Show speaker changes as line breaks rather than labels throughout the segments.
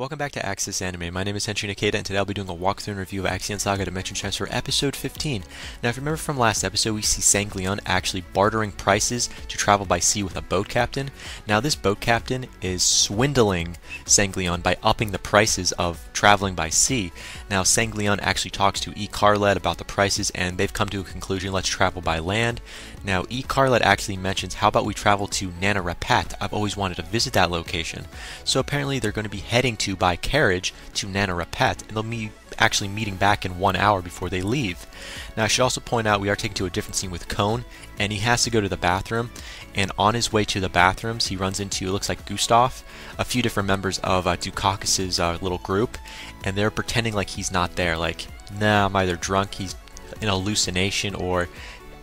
Welcome back to Access Anime. My name is Henshin Ikeda, and today I'll be doing a walkthrough and review of Ixion Saga Dimension Transfer Episode 15. Now, if you remember from last episode, we see Sanglion actually bartering prices to travel by sea with a boat captain. Now, this boat captain is swindling Sanglion by upping the prices of traveling by sea. Now, Sanglion actually talks to Icarlet about the prices, and they've come to a conclusion: let's travel by land. Now, Icarlet actually mentions, how about we travel to Nanarapat? I've always wanted to visit that location. So apparently they're going to be heading by carriage to Nanarapat, and they'll be actually meeting back in 1 hour before they leave. Now, I should also point out we are taken to a different scene with Cone, and he has to go to the bathroom, and on his way to the bathrooms he runs into, it looks like Gustav, a few different members of Dukakis's little group, and they're pretending like he's not there, like, nah, I'm either drunk, he's in a hallucination, or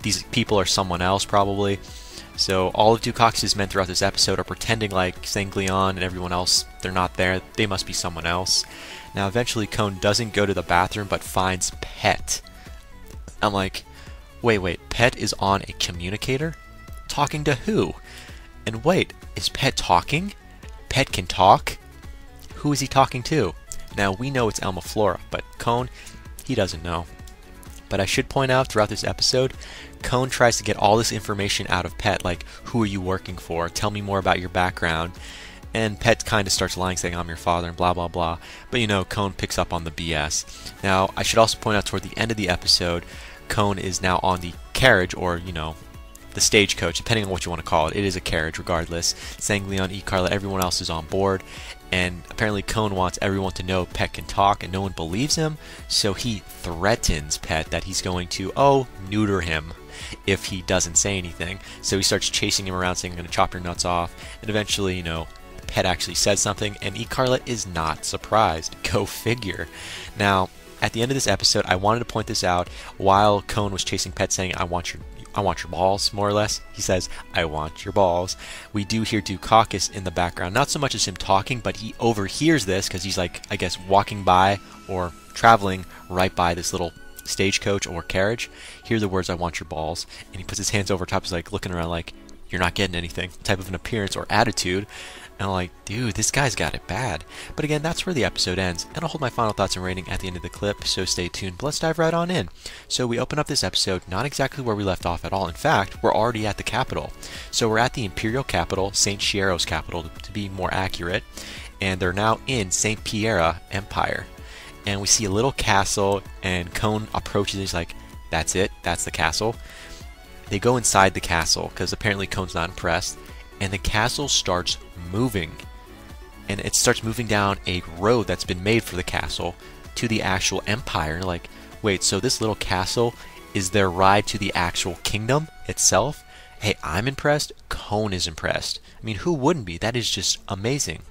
these people are someone else probably. So all of Dukakis's men throughout this episode are pretending like Sanglion and everyone else, they're not there, they must be someone else. Now eventually Cone doesn't go to the bathroom but finds Pet. I'm like, wait, Pet is on a communicator? Talking to who? And wait, is Pet talking? Pet can talk? Who is he talking to? Now we know it's Elma Flora, but Cone, he doesn't know. But I should point out throughout this episode, Cone tries to get all this information out of Pet, like, who are you working for? Tell me more about your background. And Pet kind of starts lying, saying, I'm your father, and blah, blah, blah. But, you know, Cone picks up on the BS. Now, I should also point out toward the end of the episode, Cone is now on the carriage, or, you know, the stagecoach, depending on what you want to call it. It is a carriage, regardless. Sanglion, Icarlet, everyone else is on board. And apparently Cone wants everyone to know Pet can talk, and no one believes him. So he threatens Pet that he's going to, neuter him if he doesn't say anything. So he starts chasing him around, saying, I'm going to chop your nuts off. And eventually, you know, Pet actually says something, and Icarlet is not surprised. Go figure. Now, at the end of this episode, I wanted to point this out. While Cone was chasing Pet, saying, I want your balls, more or less. He says, I want your balls. We do hear Dukakis in the background. Not so much as him talking, but he overhears this because he's like, I guess, walking by or traveling right by this little stagecoach or carriage. Hear the words, I want your balls. And he puts his hands over top. He's like looking around like, you're not getting anything, type of an appearance or attitude. And I'm like, dude, this guy's got it bad. But again, that's where the episode ends, and I'll hold my final thoughts and rating at the end of the clip, so stay tuned. But let's dive right on in. So we open up this episode not exactly where we left off at all. In fact, we're already at the capital. So we're at the Imperial capital, St. Chiero's capital, to be more accurate, and they're now in St. Pierre Empire. And we see a little castle, and Cone approaches and he's like, that's it, that's the castle. They go inside the castle, because apparently Cone's not impressed, and the castle starts moving. And it starts moving down a road that's been made for the castle to the actual empire. And like, wait, so this little castle is their ride to the actual kingdom itself? Hey, I'm impressed. Cone is impressed. I mean, who wouldn't be? That is just amazing.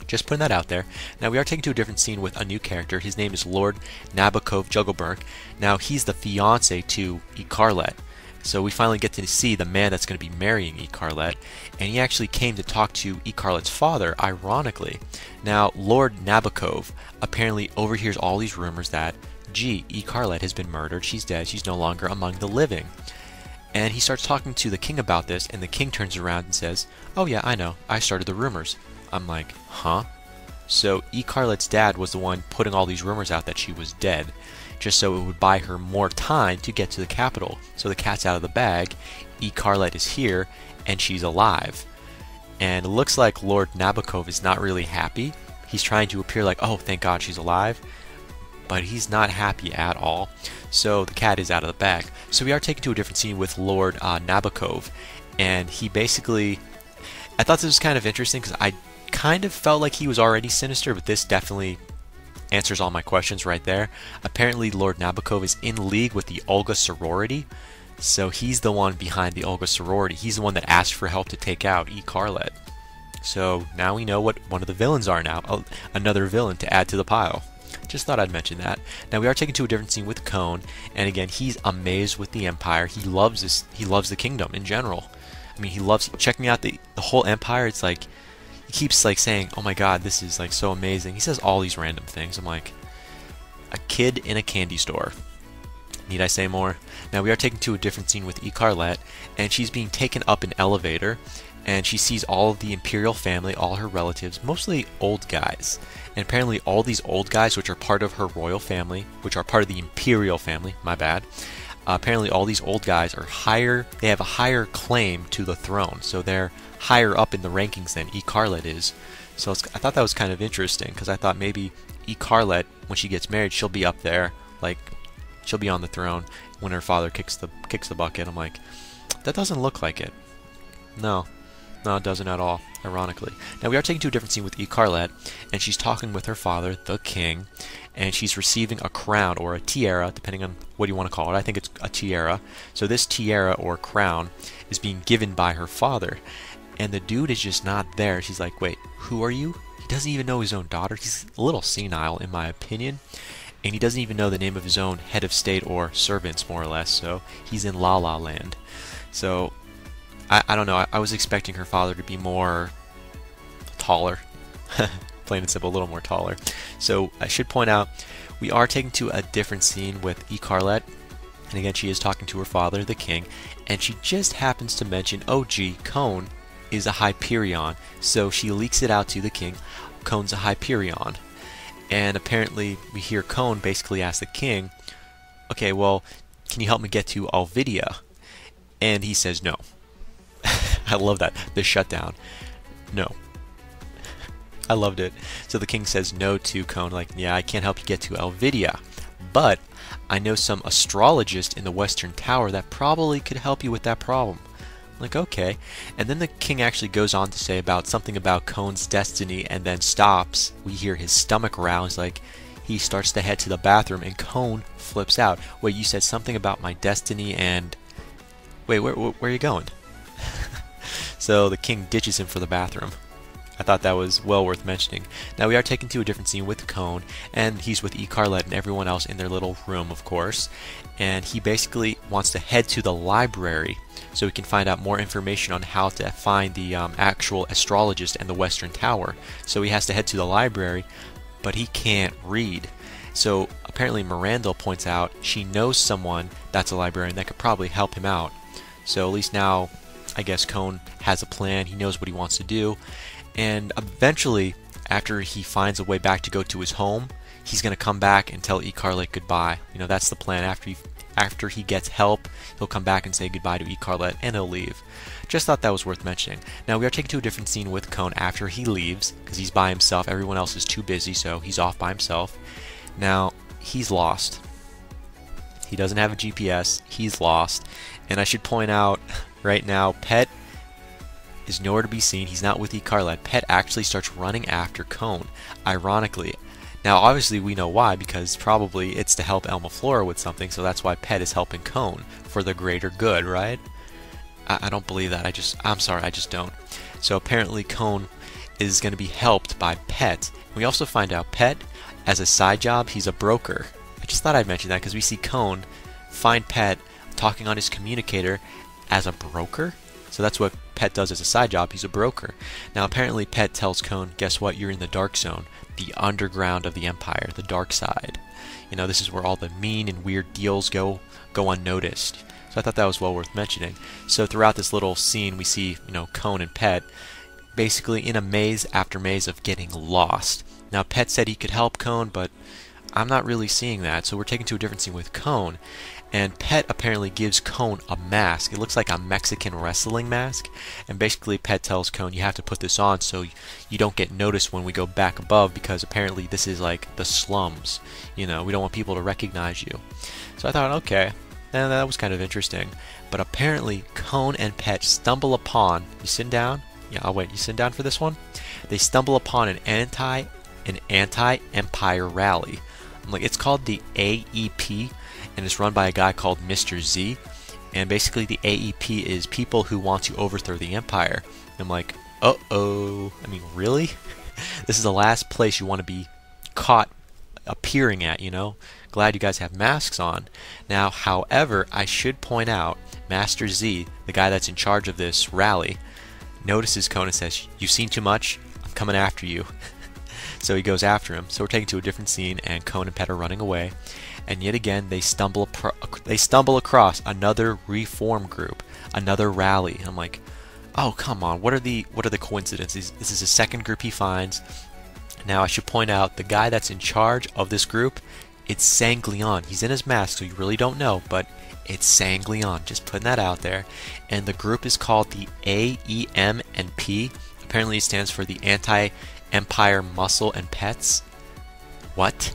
Just putting that out there. Now we are taken to a different scene with a new character. His name is Lord Nabokov Juggleberg. Now he's the fiance to Icarlet. So we finally get to see the man that's going to be marrying Icarlet, and he actually came to talk to Icarlet's father, ironically. Now, Lord Nabokov apparently overhears all these rumors that, gee, Icarlet has been murdered, she's dead, she's no longer among the living. And he starts talking to the king about this, and the king turns around and says, oh yeah, I know, I started the rumors. I'm like, huh? So Icarlet's dad was the one putting all these rumors out that she was dead, just so it would buy her more time to get to the capital. So the cat's out of the bag, Icarlet is here, and she's alive. And it looks like Lord Nabokov is not really happy. He's trying to appear like, oh, thank God she's alive, but he's not happy at all. So the cat is out of the bag. So we are taken to a different scene with Lord Nabokov, and he basically, I thought this was kind of interesting because I kind of felt like he was already sinister, but this definitely answers all my questions right there. Apparently Lord Nabokov is in league with the Olga sorority, so he's the one behind the Olga sorority. He's the one that asked for help to take out Icarlet. So now we know what one of the villains are now, another villain to add to the pile. Just thought I'd mention that. Now we are taken to a different scene with Cone, and again he's amazed with the Empire. He loves this. He loves the kingdom in general. I mean, he loves checking out the whole Empire. It's like, keeps like saying, oh my god, this is like so amazing. He says all these random things. I'm like, a kid in a candy store. Need I say more? Now we are taken to a different scene with Icarlet, and she's being taken up an elevator, and she sees all of the Imperial family, all her relatives, mostly old guys. And apparently all these old guys, which are part of her royal family, which are part of the Imperial family, my bad, apparently all these old guys are higher, they have a higher claim to the throne, so they're higher up in the rankings than Icarlet is. So I thought that was kind of interesting, because I thought maybe Icarlet, when she gets married, she'll be up there, like, she'll be on the throne when her father kicks the bucket. I'm like, that doesn't look like it. No, it doesn't at all, ironically. Now, we are taken to a different scene with Icarlet, and she's talking with her father, the king, and she's receiving a crown, or a tiara, depending on what you want to call it. I think it's a tiara. So this tiara, or crown, is being given by her father, and the dude is just not there. She's like, wait, who are you? He doesn't even know his own daughter. He's a little senile, in my opinion, and he doesn't even know the name of his own head of state or servants, more or less, so he's in La La Land. So I don't know, I was expecting her father to be more taller, plain and simple, a little more taller. So I should point out, we are taken to a different scene with Icarlet, and again she is talking to her father, the king, and she just happens to mention, oh gee, Cone is a Hyperion, so she leaks it out to the king, Cone's a Hyperion. And apparently we hear Cone basically ask the king, okay, well, can you help me get to Alvidia? And he says no. I love that. The shutdown. No. I loved it. So the king says no to Cone, like, yeah, I can't help you get to Alvidia, but I know some astrologist in the Western Tower that probably could help you with that problem. I'm like, okay. And then the king actually goes on to say about something about Cone's destiny, and then stops. We hear his stomach growl. He's like, he starts to head to the bathroom, and Cone flips out. Wait, you said something about my destiny, and wait, where are you going? So the king ditches him for the bathroom. I thought that was well worth mentioning. Now we are taken to a different scene with Cone, and he's with Icarlet and everyone else in their little room, of course. And he basically wants to head to the library so he can find out more information on how to find the actual astrologist and the Western Tower. So he has to head to the library, but he can't read. So apparently Miranda points out she knows someone that's a librarian that could probably help him out. So at least now, I guess Cone has a plan. He knows what he wants to do. And eventually, after he finds a way back to go to his home, he's going to come back and tell Icarlet goodbye. You know, that's the plan. After he gets help, he'll come back and say goodbye to Icarlet, and he'll leave. Just thought that was worth mentioning. Now, we are taken to a different scene with Cone after he leaves, because he's by himself. Everyone else is too busy, so he's off by himself. Now, he's lost. He doesn't have a GPS. He's lost. And I should point out right now, Pet is nowhere to be seen. He's not with Icarlet. Pet actually starts running after Cone, ironically. Now, obviously, we know why, because probably it's to help Elma Flora with something, so that's why Pet is helping Cone for the greater good, right? I don't believe that. I'm sorry, I just don't. So apparently Cone is going to be helped by Pet. We also find out Pet, as a side job, he's a broker. I just thought I'd mention that because we see Cone find Pet talking on his communicator as a broker. So that's what Pet does as a side job. He's a broker. Now apparently Pet tells Cone, guess what? You're in the dark zone, the underground of the Empire, the dark side. You know, this is where all the mean and weird deals go unnoticed. So I thought that was well worth mentioning. So throughout this little scene, we see, you know, Cone and Pet basically in a maze after maze of getting lost. Now Pet said he could help Cone, but I'm not really seeing that. So we're taken to a different scene with Cone. And Pet apparently gives Cone a mask. It looks like a Mexican wrestling mask. And basically Pet tells Cone, you have to put this on so you don't get noticed when we go back above, because apparently this is like the slums. You know, we don't want people to recognize you. So I thought, okay, that was kind of interesting. But apparently Cone and Pet stumble upon, you sitting down? Yeah, I'll wait, you sitting down for this one? They stumble upon an anti-Empire rally. I'm like, it's called the AEP. And it's run by a guy called Mr. Z. And basically the AEP is people who want to overthrow the Empire. I'm like, uh-oh. I mean, really? This is the last place you want to be caught appearing at, you know? Glad you guys have masks on. Now, however, I should point out, Master Z, the guy that's in charge of this rally, notices Cone and says, you've seen too much, I'm coming after you. So he goes after him. So we're taken to a different scene, and Cone and Pet are running away. And yet again, they stumble across another reform group, another rally. I'm like, Oh, come on. What are the coincidences? This is the second group he finds. Now, I should point out the guy that's in charge of this group, it's Sanglion. He's in his mask, so you really don't know, but it's Sanglion. Just putting that out there. And the group is called the AEM&P. Apparently, it stands for the Anti-Empire Muscle and Pets. What?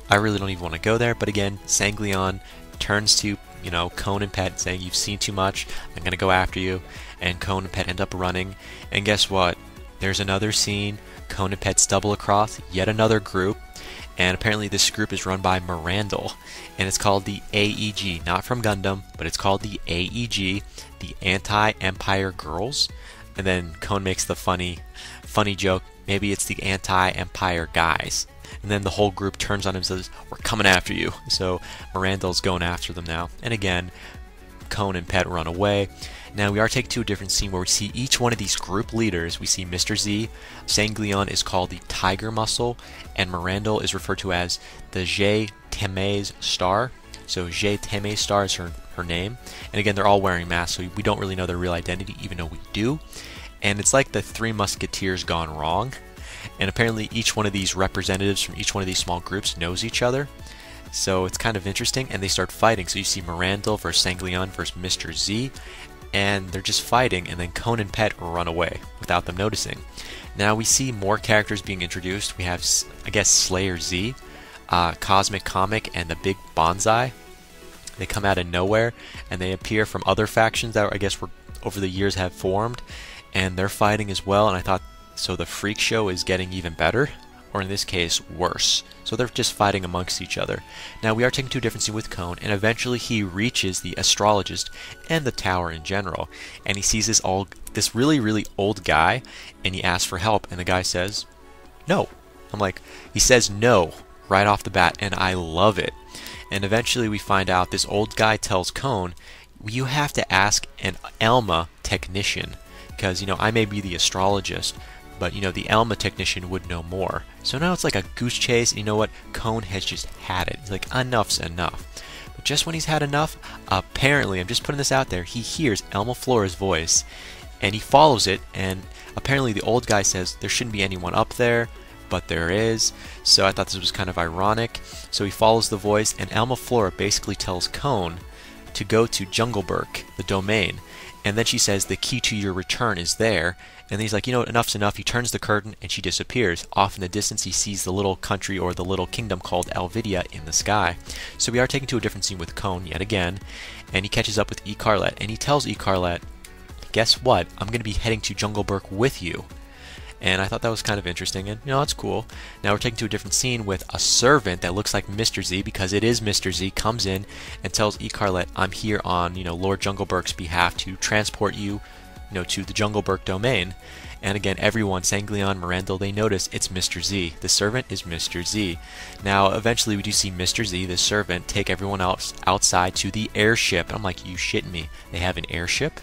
I really don't even want to go there, but again, Sanglion turns to, Cone and Pet saying, "You've seen too much, I'm going to go after you." And Cone and Pet end up running, and guess what? There's another scene. Cone and Pet stumble across yet another group, and apparently this group is run by Mirandel, and it's called the AEG, not from Gundam, but it's called the AEG, the Anti-Empire Girls. And then Cone makes the funny joke, maybe it's the Anti-Empire Guys. And then the whole group turns on him and says, "We're coming after you." So Mirandel's going after them now. And again, Cone and Pet run away. Now we are taken to a different scene where we see each one of these group leaders. We see Mr. Z, Sanglion is called the Tiger Muscle, and Mirandel is referred to as the Je Temes Star. So Je Temes Star is her name. And again, they're all wearing masks, so we don't really know their real identity, even though we do. And it's like the Three Musketeers gone wrong. And apparently each one of these representatives from each one of these small groups knows each other. So it's kind of interesting, and they start fighting. So you see Mirandel versus Sanglion versus Mr. Z, and they're just fighting, and then Cone and Pet run away without them noticing. Now we see more characters being introduced. We have, I guess, Slayer Z, Cosmic Comic, and the Big Bonsai. They come out of nowhere, and they appear from other factions that I guess were over the years have formed, and they're fighting as well. And I thought, so the Freak Show is getting even better, or in this case, worse. So they're just fighting amongst each other. Now we are taken to a different scene with Cone, and eventually he reaches the astrologist and the tower in general, and he sees this really, really old guy, and he asks for help, and the guy says, "No." I'm like, he says no right off the bat, and I love it. And eventually we find out this old guy tells Cone, "You have to ask an Elma technician, because, I may be the astrologist, but, the Elma technician would know more." So now it's like a goose chase, and you know what? Cone has just had it. He's like, enough's enough. But just when he's had enough, apparently, I'm just putting this out there, he hears Elma Flora's voice, and he follows it, and apparently the old guy says there shouldn't be anyone up there, but there is. So I thought this was kind of ironic. So he follows the voice, and Elma Flora basically tells Cone to go to Jungleburg, the domain. And then she says the key to your return is there. And then he's like, enough's enough. He turns the curtain and she disappears. Off in the distance, he sees the little country or the little kingdom called Elvidia in the sky. So we are taken to a different scene with Cone yet again. And he catches up with Icarlet. And he tells Icarlet, "Guess what? I'm going to be heading to Jungleburg with you." And I thought that was kind of interesting, and that's cool. Now we're taken to a different scene with a servant that looks like Mr. Z, because it is Mr. Z, comes in and tells Icarlet, "I'm here on, Lord Jungleburg's behalf to transport you, to the Jungleburg domain." And again, everyone, Sanglion, Mirandel, they notice it's Mr. Z. The servant is Mr. Z. Now, eventually we do see Mr. Z, the servant, take everyone else outside to the airship. And I'm like, you shitting me? They have an airship?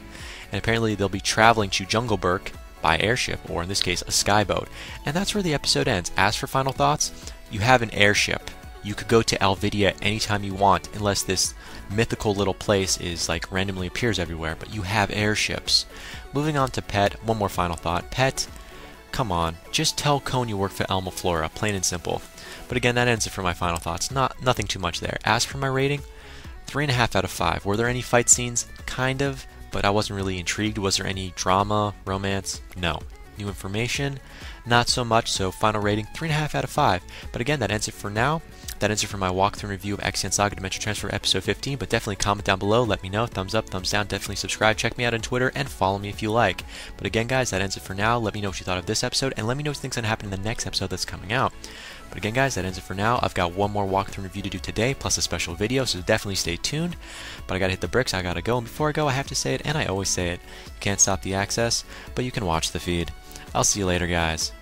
And apparently they'll be traveling to Jungleburg by airship, or in this case, a skyboat. And that's where the episode ends. As for final thoughts, you have an airship. You could go to Elvidia anytime you want, unless this mythical little place is like randomly appears everywhere, but you have airships. Moving on to Pet, one more final thought. Pet, come on, just tell Cone you work for Elma Flora, plain and simple. But again, that ends it for my final thoughts. Nothing too much there. As for my rating, 3.5 out of 5. Were there any fight scenes? Kind of, but I wasn't really intrigued. Was there any drama, romance? No. New information? Not so much, so final rating, 3.5 out of 5. But again, that ends it for now. That ends it for my walkthrough and review of Ixion Saga Dimension Transfer episode 15, but definitely comment down below, let me know, thumbs up, thumbs down, definitely subscribe, check me out on Twitter, and follow me if you like. But again, guys, that ends it for now. Let me know what you thought of this episode, and let me know what you think's going to happen in the next episode that's coming out. But again, guys, that ends it for now. I've got one more walkthrough and review to do today, plus a special video, so definitely stay tuned. But I gotta hit the bricks, I gotta go, and before I go, I have to say it, and I always say it. You can't stop the access, but you can watch the feed. I'll see you later, guys.